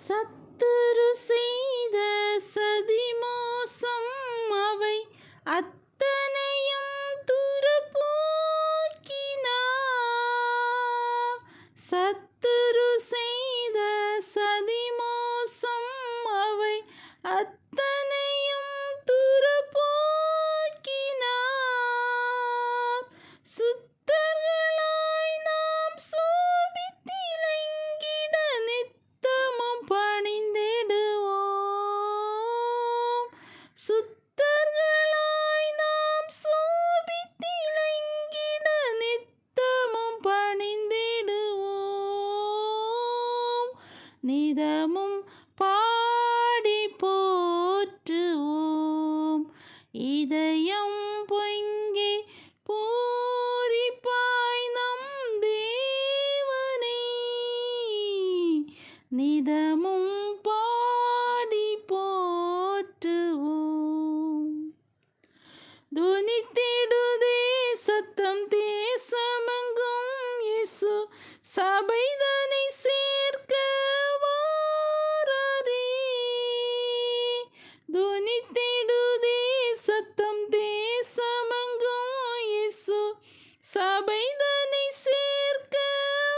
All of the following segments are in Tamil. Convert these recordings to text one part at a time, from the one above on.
சத்துரு செய்த சதிமோசம் அவை அத்தனையும் துருப்போக்கினார். சத்துரு செய்த சதிமோசம் அவை அத்தனையும் துருப்போக்கினார். சுத்தர்களாய் நாம் சோபித்திலங்கிட நித்தமும் பணிந்திடுவோம். சுத்தர்களாய் நாம் சோபித்திலங்கிட நித்தமும் பணிந்திடுவோம். நிதமும் பாடி போற்றுவோம். இதயம் பொங்கி பூரிப்பாய் நம் தேவனை நிதமும் பாடி போற்றுவோம். துனித்திடுதே சத்தம் தேசமெங்கும் இயேசு சபைதனை சேர்க்க வாராரே. துனித்திடுதே சத்தம் தேசமெங்கும் இயேசு சபைதனை சேர்க்க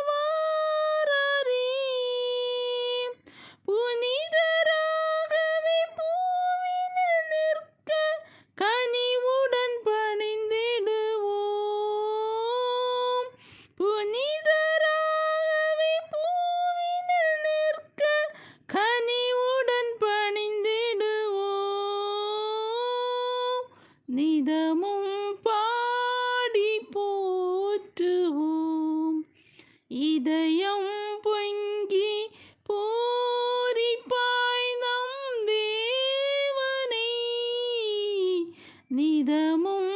வாராரே. புனிதராகவே பூவினில் நிற்க கனிவுடன் பணிந்திடுவோம். புனிதராகவே பூவினில் நிற்க கனிவுடன் பணிந்திடுவோம். நிதமும் பாடி போற்றுவோம். இதயம் பொங்கி பூரிப்பாய் நம் தேவனை நிதமும்